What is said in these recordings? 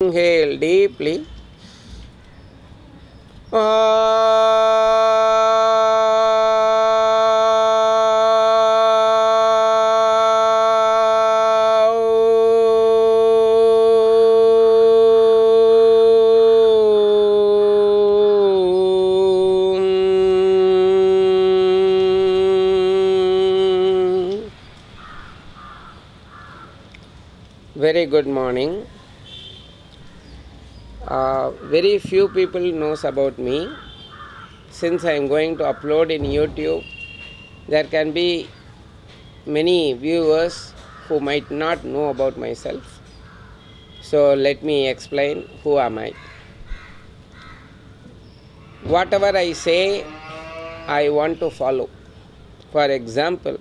Inhale deeply. Very good morning. Very few people knows about me. Since I am going to upload in YouTube, there can be many viewers who might not know about myself. So let me explain who am I. Whatever I say, I want to follow. For example,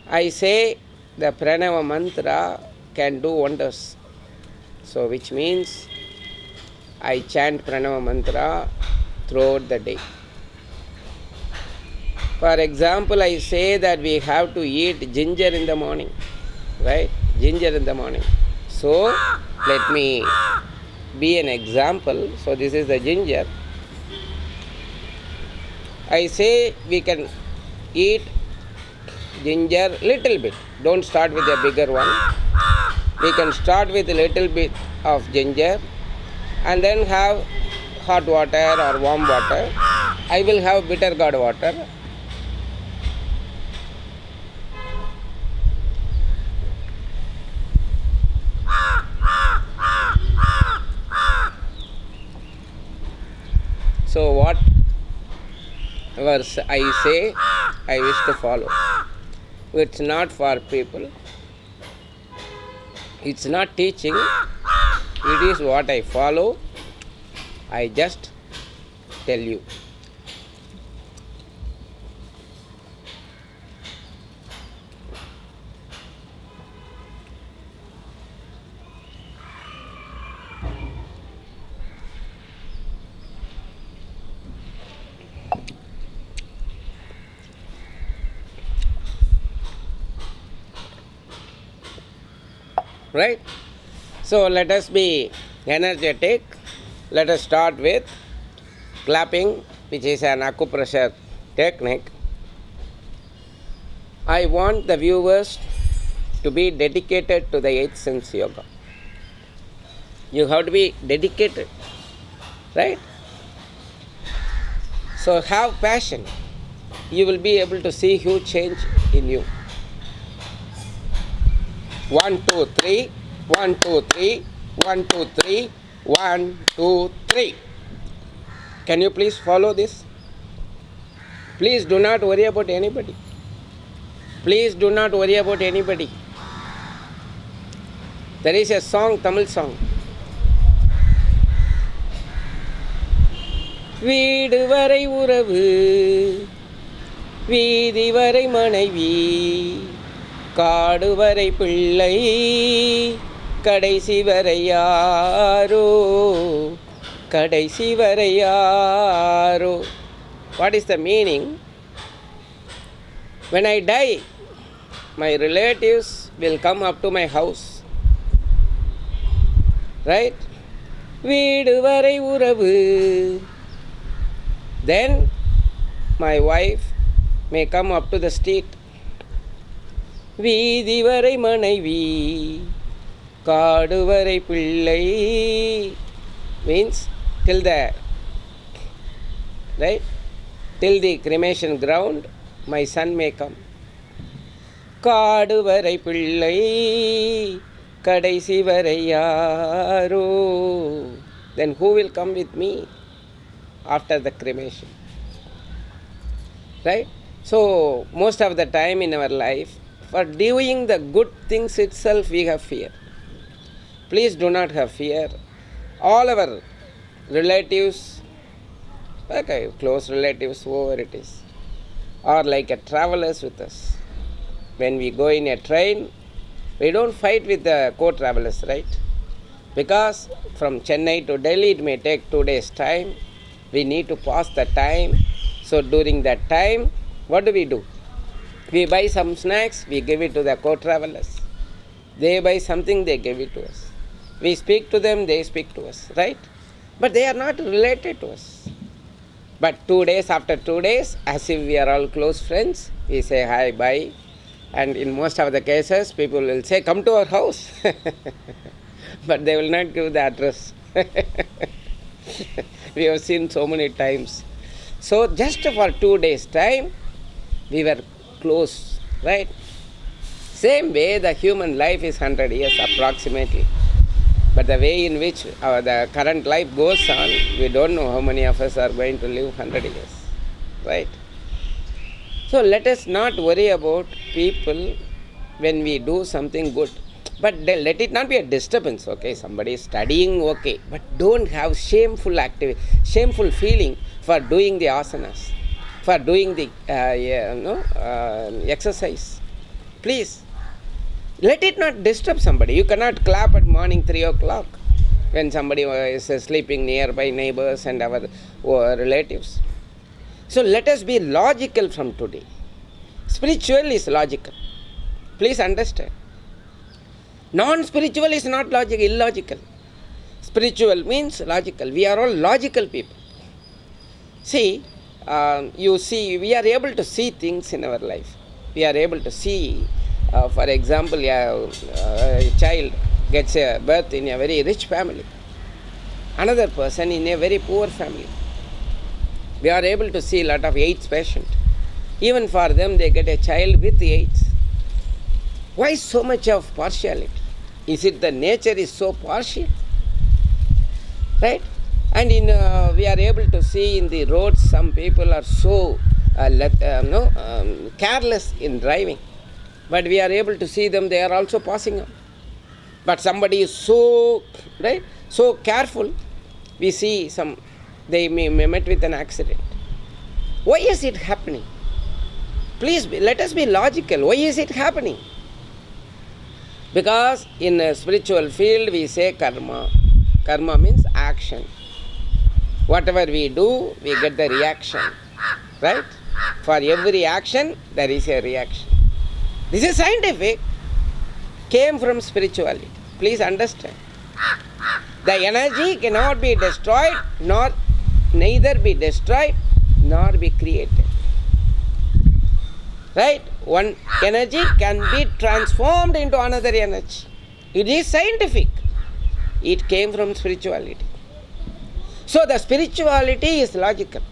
I say the pranava mantra can do wonders. So which means I chant pranava mantra throughout the day. For example, I say that we have to eat ginger in the morning, right? Ginger in the morning. So let me be an example. So this is the ginger. I say we can eat ginger little bit. Don't start with a bigger one. We can start with a little bit of ginger and then have hot water or warm water. I will have bitter gourd water. So whatever I say, I wish to follow. It's not for people. It's not teaching. It is what I follow. I just tell you. Right? So let us be energetic. Let us start with clapping, which is an acupressure technique. I want the viewers to be dedicated to the 8th Sense Yoga. You have to be dedicated, right? So have passion. You will be able to see huge change in you. 1, 2, 3, 1, 2, 3, 1, 2, 3, 1, 2, 3. Can you please follow this? Please do not worry about anybody. Please do not worry about anybody. There is a song, Tamil song. வீடு வரை உறவு வீதி வரை மனைவி காடு வரை பிள்ளை கடைசி வரை யாரோ கடைசி வரை யாரோ. What is the meaning? When I die, my relatives will come up to my house, right? வீடு வரை உறவு. Then my wife may come up to the street. வீதி வரை மனைவி காடு வரை பிள்ளை means till the right till the cremation ground my son may come. காடு வரை பிள்ளை கடைசி வரை யாரோ. Then who will come with me after the cremation, right? So most of the time in our life, for doing the good things itself we have fear. Please do not have fear. All our relatives, okay, close relatives, whoever it is, are like a travelers with us. When we go in a train, we don't fight with the co-travelers, right? Because from Chennai to Delhi it may take 2 days time. We need to pass the time. So during that time, what do? We buy some snacks, we give it to the co-travelers. They buy something, they give it to us. We speak to them, they speak to us, right? But they are not related to us. But 2 days, after 2 days, as if we are all close friends, we say hi, bye. And in most of the cases, people will say, come to our house. But they will not give the address. We have seen so many times. So just for 2 days' time, we were close, right? Same way, the human life is 100 years approximately. But the way in which the current life goes on, we don't know how many of us are going to live 100 years, right? So let us not worry about people when we do something good. But let it not be a disturbance, okay? Somebody is studying, okay. But don't have shameful feeling for doing the asanas, for doing the exercise. Please. Let it not disturb somebody. You cannot clap at morning 3 o'clock when somebody is sleeping nearby, neighbors and our relatives. So let us be logical from today. Spiritual is logical. Please understand. Non-spiritual is not illogical. Spiritual means logical. We are all logical people. See, we are able to see things in our life. We are able to see, for example, a child gets a birth in a very rich family. Another person in a very poor family. We are able to see a lot of AIDS patients. Even for them, they get a child with AIDS. Why so much of partiality? Is it the nature is so partial? Right? And we are able to see in the roads, some people are so careless in driving. But we are able to see them, they are also passing on. But somebody is so careful, we see they may met with an accident. Why is it happening? Please, let us be logical. Why is it happening? Because in a spiritual field, we say karma. Karma means action. Whatever we do, we get the reaction. Right? For every action, there is a reaction. This is scientific. Came from spirituality. Please understand. The energy cannot be destroyed, neither be destroyed, nor be created. Right? One energy can be transformed into another energy. It is scientific. It came from spirituality. So the spirituality is logical.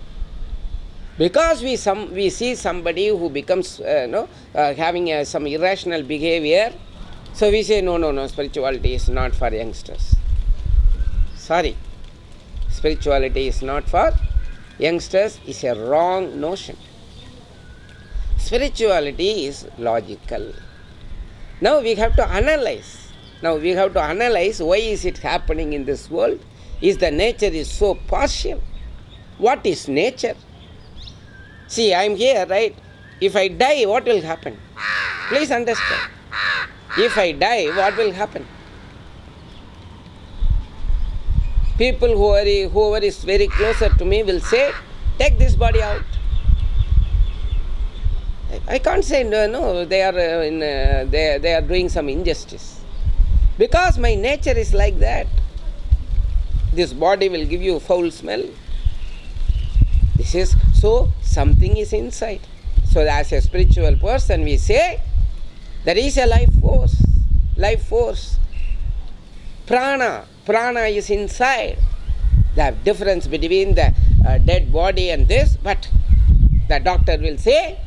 Because we see somebody who becomes having some irrational behavior, so we say no, spirituality is not for youngsters. Sorry, spirituality is not for youngsters. Is a wrong notion. Spirituality is logical. Now we have to analyze. Why is it happening in this world? Is the nature is so partial? What is nature? See, I am here, right? If I die, what will happen? Please understand. If I die, what will happen? People whoever is very closer to me will say, take this body out. I can't say no. They are doing some injustice, because my nature is like that. This body will give you foul smell. So something is inside. So as a spiritual person, we say there is a life force. Prana is inside. The difference between the dead body and this, but the doctor will say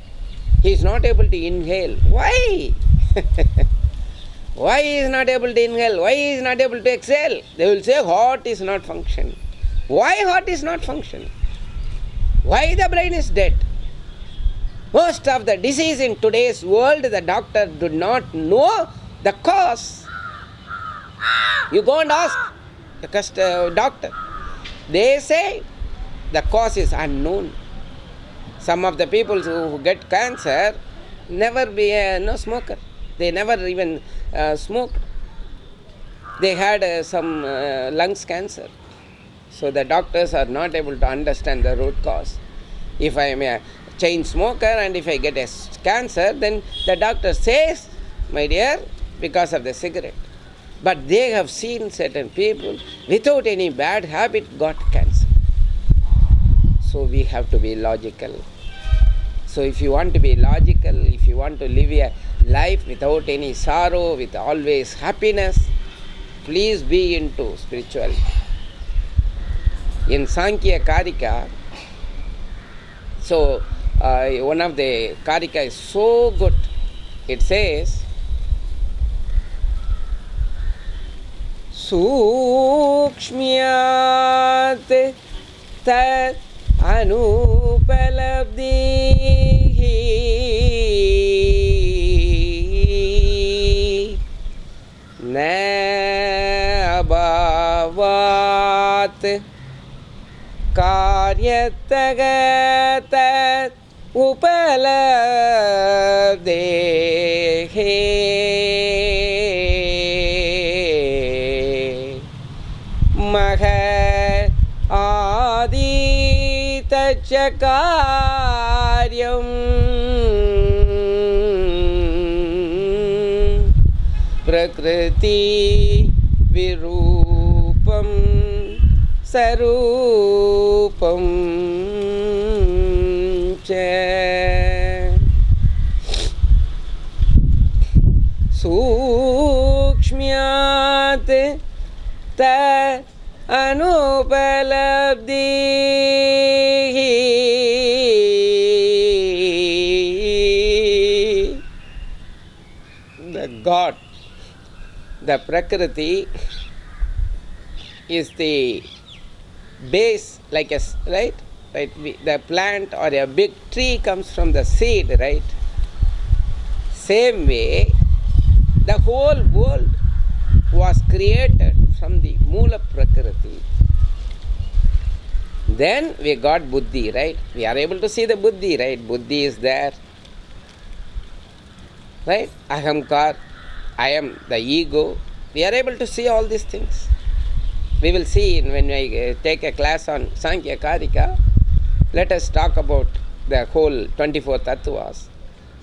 he is not able to inhale. Why? Why he is not able to inhale? Why he is not able to exhale? They will say heart is not functioning. Why heart is not functioning? Why the brain is dead? Most of the disease in today's world, the doctor do not know the cause. You go and ask the doctor. They say the cause is unknown. Some of the people who get cancer never be no smoker. They never even smoked. They had some lungs cancer. So the doctors are not able to understand the root cause. If I am a chain smoker and if I get a cancer, then the doctor says, my dear, because of the cigarette. But they have seen certain people without any bad habit got cancer. So we have to be logical. So if you want to be logical, if you want to live a life without any sorrow, with always happiness, please be into spirituality. In Sankhya Karika, so one of the Karika is so good. It says, Sukshmyat tat anupalabdhi na abhavat karyatagat upalabdhe maha aditachakaryam prakriti virupam sarupam cha sukshmyat ta anupalabdhi. The God, the Prakriti, is the base, like a, right? The plant or a big tree comes from the seed, right? Same way, the whole world was created from the Mula Prakriti. Then we got Buddhi, right? We are able to see the Buddhi, right? Buddhi is there, right? Ahamkar, I am the ego. We are able to see all these things. We will see when I take a class on Sankhya Karika. Let us talk about the whole 24 tattvas.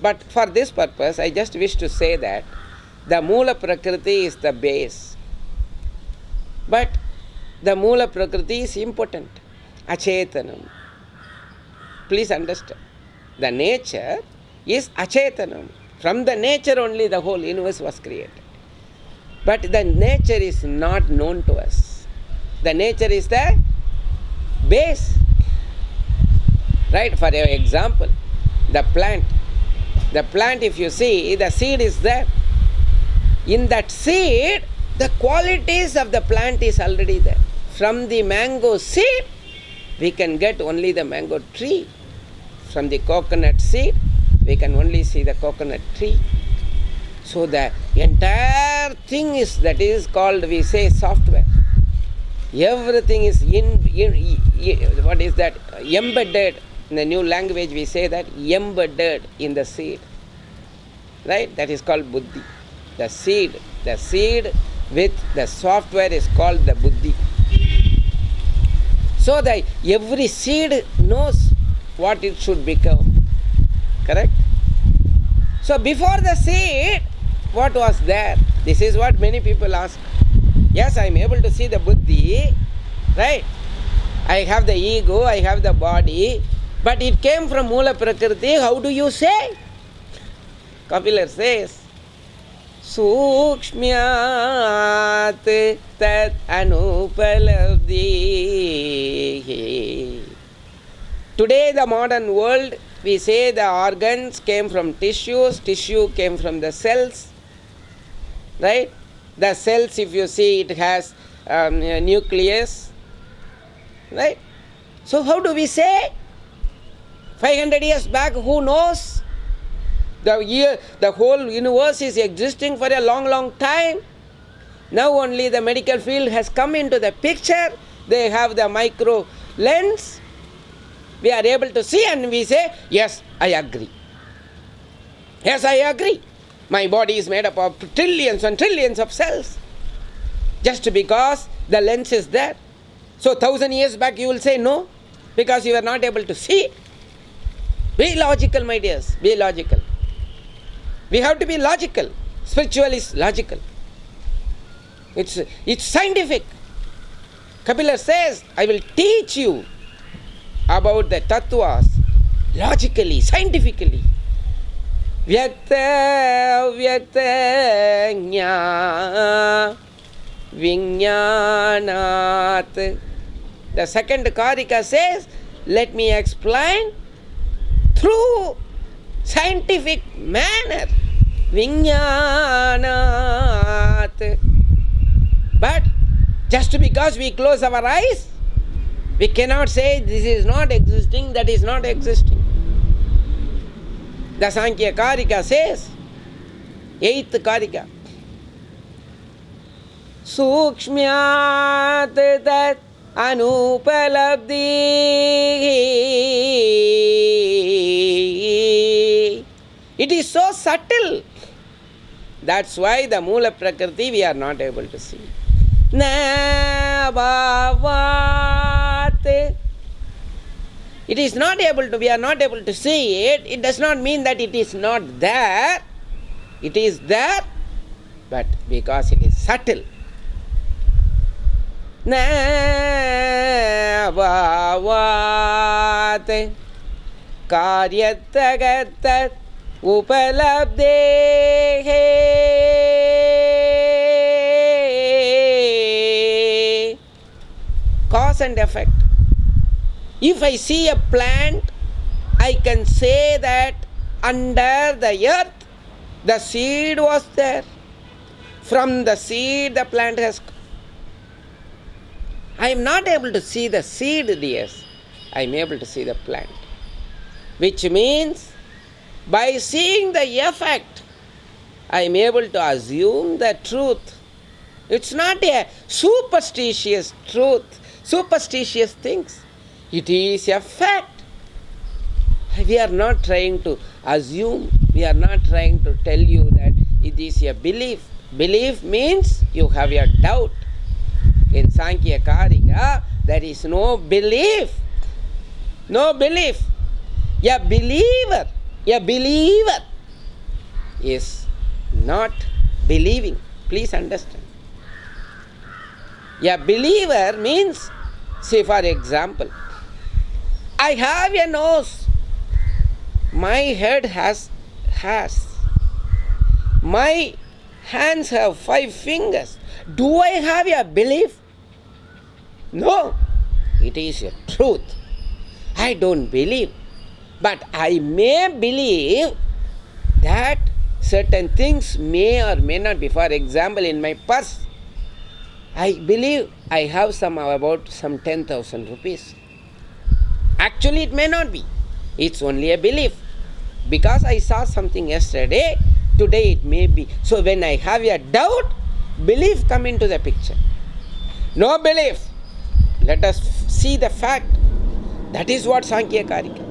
But for this purpose, I just wish to say that the Mula Prakriti is the base. But the Mula Prakriti is important. Achetanam. Please understand. The nature is Achetanam. From the nature only the whole universe was created. But the nature is not known to us. The nature is the base. Right? For example, the plant. The plant, if you see, the seed is there. In that seed, the qualities of the plant is already there. From the mango seed, we can get only the mango tree. From the coconut seed, we can only see the coconut tree. So the entire thing is, that is called, we say, software. Everything is what is that? Embedded. In the new language we say that embedded in the seed. Right? That is called Buddhi. The seed with the software is called the Buddhi. So that every seed knows what it should become. Correct? So before the seed, what was there? This is what many people ask. Yes, I am able to see the Buddhi, right? I have the ego, I have the body, but it came from Mula Prakriti. How do you say? Kapila says, Sukshmyat tat anupalabdhi. Today, the modern world, we say the organs came from tissues, tissue came from the cells, right? The cells, if you see, it has a nucleus, right? So how do we say? 500 years back, who knows? The whole universe is existing for a long, long time. Now only the medical field has come into the picture. They have the micro lens. We are able to see and we say, yes, I agree. Yes, I agree. My body is made up of trillions and trillions of cells. Just because the lens is there. So 1,000 years back you will say no, because you are not able to see. Be logical, my dears. Be logical. We have to be logical. Spiritual is logical. It's scientific. Kapila says, I will teach you about the tattvas logically, scientifically. Vyakta vyakta jnana vijnanat. The second karika says, let me explain through scientific manner. Vijnanat. But just because we close our eyes, we cannot say this is not existing, that is not existing. The Sankhya Karika says, 8th Karika, Sukshmyat tat anupalabdhi. It is so subtle. That's why the Mula Prakriti we are not able to see. Na bhavat. It is not able to, we are not able to see it. It does not mean that it is not there. It is there, but because it is subtle. Na bhavat karyatagatat upalabdehe. Cause and effect. If I see a plant, I can say that under the earth, the seed was there. From the seed, the plant has come. I am not able to see the seed, dears. I am able to see the plant. Which means, by seeing the effect, I am able to assume the truth. It's not a superstitious truth, superstitious things. It is a fact. We are not trying to assume, we are not trying to tell you that it is a belief. Belief means you have a doubt. In Sankhya Karika, there is no belief. No belief. A believer is not believing. Please understand. A believer means, say for example, I have a nose. My head has. My hands have 5 fingers. Do I have a belief? No. It is a truth. I don't believe. But I may believe that certain things may or may not be. For example, in my purse, I believe I have about 10,000 rupees. Actually, it may not be. It's only a belief. Because I saw something yesterday, today it may be. So when I have a doubt, belief come into the picture. No belief. Let us see the fact. That is what Sankhya Karika.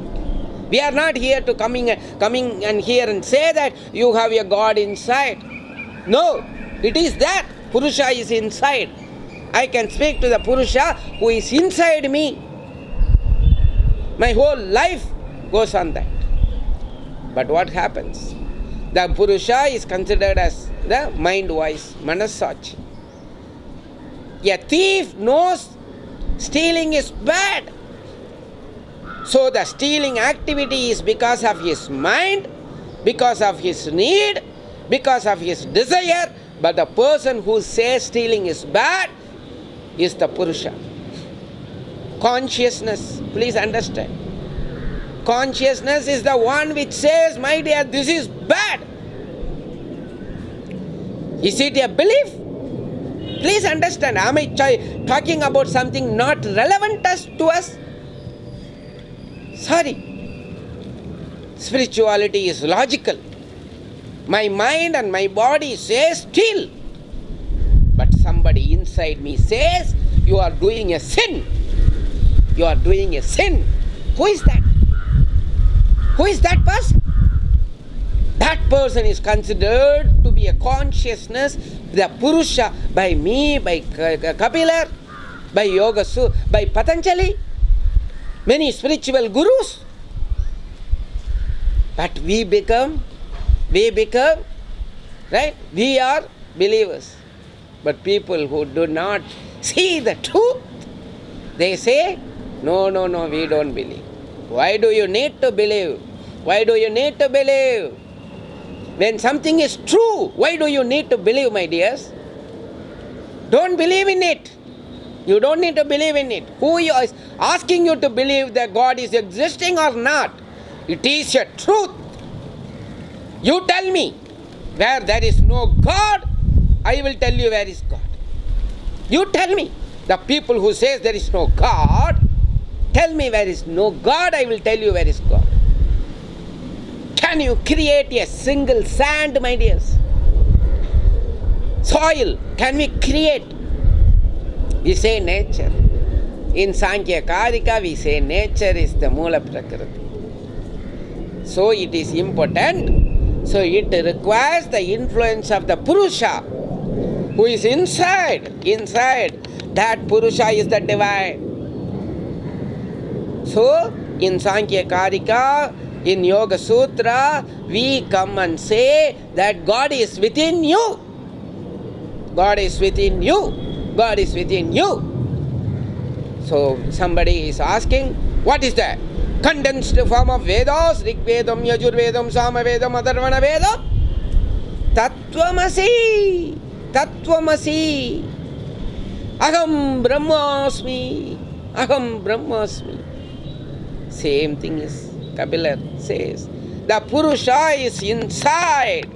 We are not here to coming and here and say that you have a God inside. No, it is that. Purusha is inside. I can speak to the Purusha who is inside me. My whole life goes on that. But what happens? The Purusha is considered as the mind voice, Manasachi. A thief knows stealing is bad. So the stealing activity is because of his mind, because of his need, because of his desire. But the person who says stealing is bad is the Purusha. Consciousness, please understand. Consciousness is the one which says, my dear, this is bad. Is it a belief? Please understand. Am I talking about something not relevant to us? Sorry. Spirituality is logical. My mind and my body say steal. But somebody inside me says, you are doing a sin. You are doing a sin. Who is that? Who is that person? That person is considered to be a consciousness, the Purusha, by me, by Kapila, by Yoga, by Patanjali, many spiritual gurus. But we become, right? We are believers. But people who do not see the truth, they say, no, we don't believe. Why do you need to believe? Why do you need to believe? When something is true, why do you need to believe, my dears? Don't believe in it. You don't need to believe in it. Who is asking you to believe that God is existing or not? It is a truth. You tell me where there is no God, I will tell you where is God. You tell me. The people who says there is no God, tell me where is no God, I will tell you where is God. Can you create a single sand, my dears? Soil, can we create? We say nature. In Sankhya Karika, we say nature is the Mula Prakriti. So it is important. So it requires the influence of the Purusha, who is inside. Inside, that Purusha is the divine. So, in Sankhya Karika, in Yoga Sutra, we come and say that God is within you. God is within you. God is within you. So somebody is asking, what is that? Condensed form of Vedas, Rig Vedam, Yajur Vedam, Sama Vedam, Atharvana Vedam? Tattvamasi. Tattvamasi. Aham Brahmasmi. Aham Brahmasmi. Same thing is Kapila says. The Purusha is inside.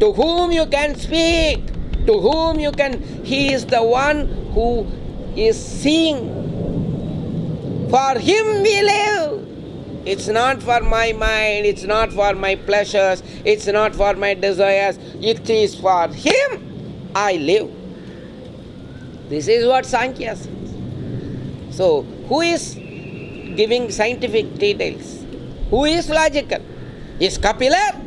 To whom you can speak. To whom you can, he is the one who is seeing. For him we live. It's not for my mind, it's not for my pleasures, it's not for my desires, it is for him I live. This is what Sankhya says. So, who is giving scientific details? Who is logical? Is Kapila?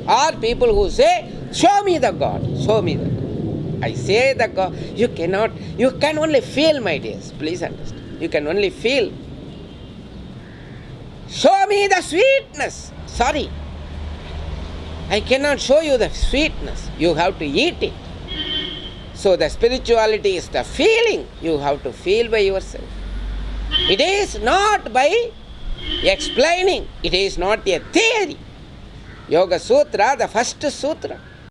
Or people who say, show me the God, show me the God. I say the God, you can only feel, my dears, please understand. You can only feel. Show me the sweetness. Sorry, I cannot show you the sweetness. You have to eat it. So the spirituality is the feeling. You have to feel by yourself. It is not by explaining. It is not a theory. Yoga Sutra, the first sutra.